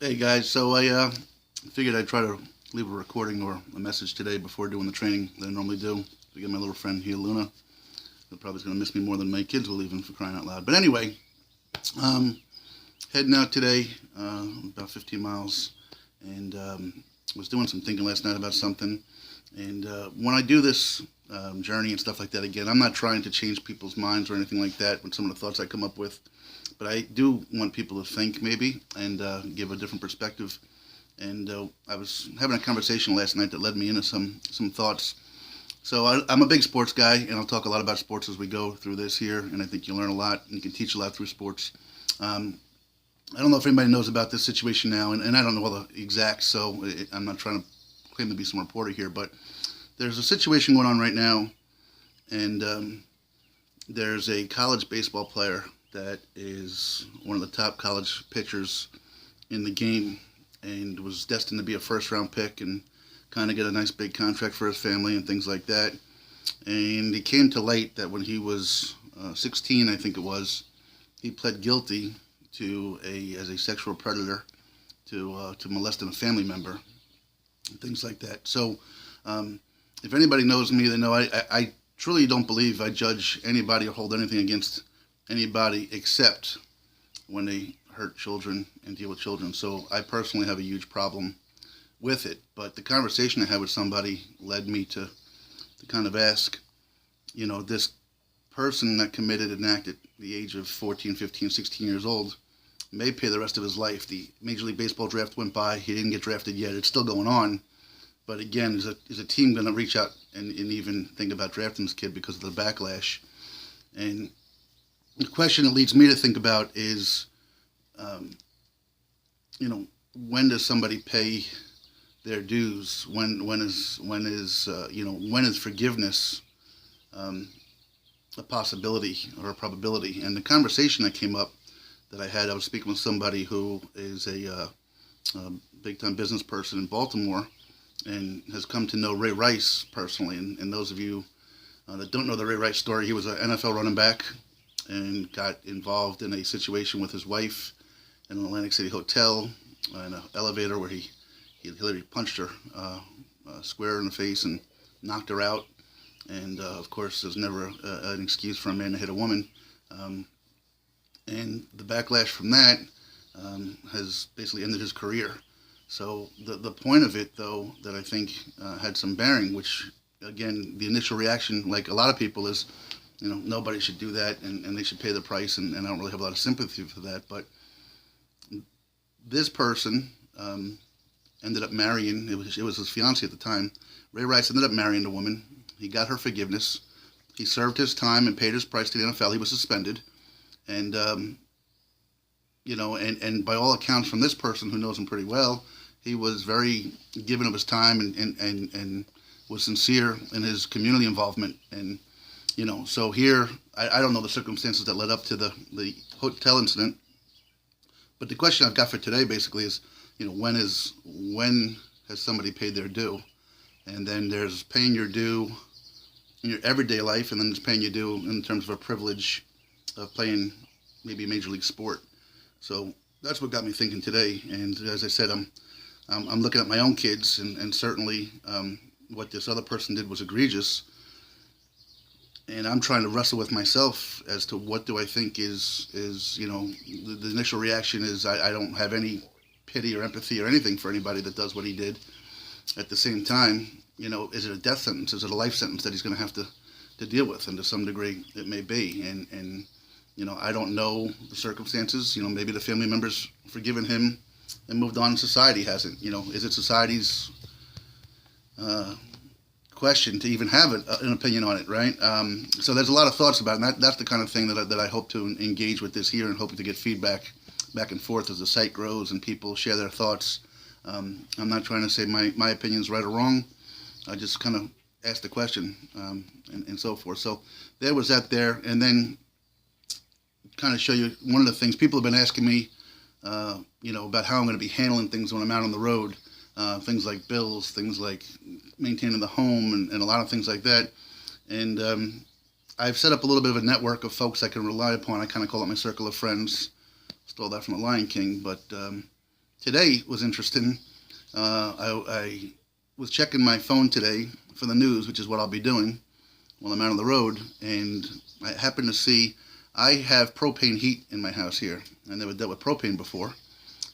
Hey guys, so I figured I'd try to leave a recording or a message today before doing the training that I normally do to get my little friend here, Luna, who probably is going to miss me more than my kids will even, for crying out loud. But anyway, um, heading out today, about 15 miles, and was doing some thinking last night about something. And when I do this journey and stuff like that, again, I'm not trying to change people's minds or anything like that with some of the thoughts I come up with. But I do want people to think maybe and give a different perspective. And I was having a conversation last night that led me into some thoughts. So I'm a big sports guy, and I'll talk a lot about sports as we go through this here. And I think you'll learn a lot, and you can teach a lot through sports. Um, I don't know if anybody knows about this situation now, and I don't know all the exacts, so I'm not trying to claim to be some reporter here, but there's a situation going on right now, and there's a college baseball player that is one of the top college pitchers in the game and was destined to be a first round pick and kind of get a nice big contract for his family and things like that. And it came to light that when he was 16, I think it was, he pled guilty to as a sexual predator to molesting a family member and things like that. So if anybody knows me, they know I truly don't believe I judge anybody or hold anything against anybody except when they hurt children and deal with children. So I personally have a huge problem with it. But the conversation I had with somebody led me to kind of ask, this person that committed an act at the age of 14, 15, 16 years old may pay the rest of his life. The Major League Baseball draft went by. He didn't get drafted yet. It's still going on. But again, is a team going to reach out and even think about drafting this kid because of the backlash? And the question it leads me to think about is, when does somebody pay their dues? When is forgiveness a possibility or a probability? And the conversation that came up that I was speaking with somebody who is a big time business person in Baltimore and has come to know Ray Rice personally. And those of you that don't know the Ray Rice story, he was an NFL running back and got involved in a situation with his wife in an Atlantic City hotel in an elevator where he literally punched her square in the face and knocked her out. And of course, there's never an excuse for a man to hit a woman. And the backlash from that has basically ended his career. So the point of it, though, that I think had some bearing, which again, the initial reaction, like a lot of people, is nobody should do that and they should pay the price, and I don't really have a lot of sympathy for that. But this person ended up marrying, it was his fiancée at the time. Ray Rice ended up marrying the woman. He got her forgiveness. He served his time and paid his price to the NFL. He was suspended. And, and by all accounts from this person who knows him pretty well, he was very giving of his time and was sincere in his community involvement. And, so here, I don't know the circumstances that led up to the hotel incident, but the question I've got for today basically is, when has somebody paid their due? And then there's paying your due in your everyday life, and then there's paying your due in terms of a privilege of playing maybe a major league sport. So that's what got me thinking today. And as I said, I'm looking at my own kids, and certainly what this other person did was egregious. And I'm trying to wrestle with myself as to what do I think is the initial reaction is I don't have any pity or empathy or anything for anybody that does what he did. At the same time, is it a death sentence? Is it a life sentence that he's going to have to deal with? And to some degree, it may be. And I don't know the circumstances. Maybe the family members forgiven him and moved on. Society hasn't. Is it society's question to even have an opinion on it, right? So there's a lot of thoughts about it, and that's the kind of thing that I hope to engage with this here, and hoping to get feedback back and forth as the site grows and people share their thoughts. I'm not trying to say my opinion is right or wrong. I just kind of ask the question and so forth. So there was that there, and then kind of show you one of the things people have been asking me, about how I'm going to be handling things when I'm out on the road. Things like bills, things like maintaining the home, and a lot of things like that. And I've set up a little bit of a network of folks I can rely upon. I kind of call it my circle of friends. Stole that from The Lion King, but Today was interesting. I was checking my phone today for the news, which is what I'll be doing while I'm out on the road, and I happened to see I have propane heat in my house here. I never dealt with propane before,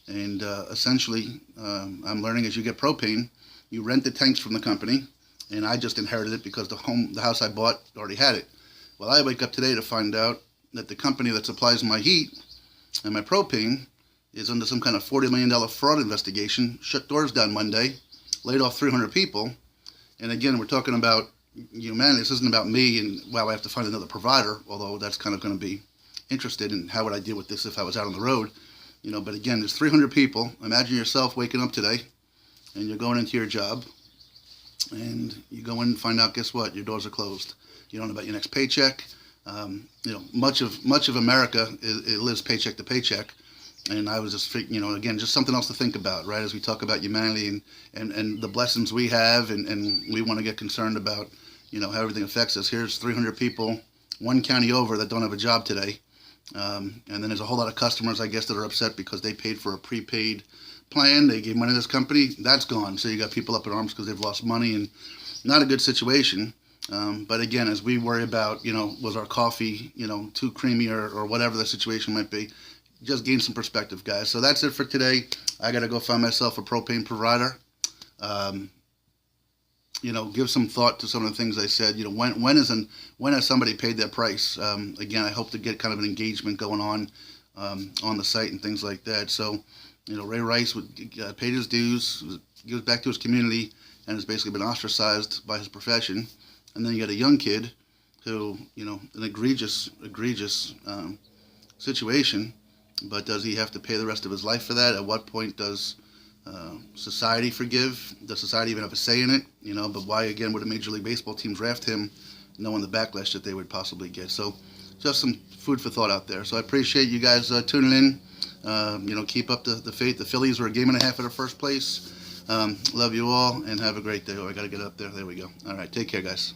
and essentially I'm learning as you get propane, you rent the tanks from the company, and I just inherited it because the house I bought already had it. Well, I wake up today to find out that the company that supplies my heat and my propane is under some kind of $40 million fraud investigation, shut doors down Monday, laid off 300 people. And again, we're talking about humanity. This isn't about me and, wow, I have to find another provider, although that's kind of going to be interested in how would I deal with this if I was out on the road. But again, there's 300 people. Imagine yourself waking up today and you're going into your job and you go in and find out, guess what? Your doors are closed. You don't know about your next paycheck. Much of America it lives paycheck to paycheck. And I was just, again, just something else to think about, right? As we talk about humanity and the blessings we have, and we want to get concerned about, how everything affects us. Here's 300 people, one county over, that don't have a job today. And then there's a whole lot of customers, I guess, that are upset because they paid for a prepaid plan. They gave money to this company. That's gone. So you got people up in arms because they've lost money, and not a good situation. But again, as we worry about, was our coffee, too creamy or whatever the situation might be, just gain some perspective, guys. So that's it for today. I got to go find myself a propane provider. Give some thought to some of the things I said. When has somebody paid their price? Again, I hope to get kind of an engagement going on the site and things like that. So, Ray Rice paid his dues, gives back to his community, and has basically been ostracized by his profession. And then you got a young kid who, an egregious situation. But does he have to pay the rest of his life for that? At what point does society forgive? Does society even have a say in it? But why, again, would a Major League Baseball team draft him, knowing the backlash that they would possibly get? So just some food for thought out there. So I appreciate you guys tuning in. Keep up the faith. The Phillies were a game and a half out of first place. Love you all, and have a great day. Oh, I got to get up there. There we go. All right, take care, guys.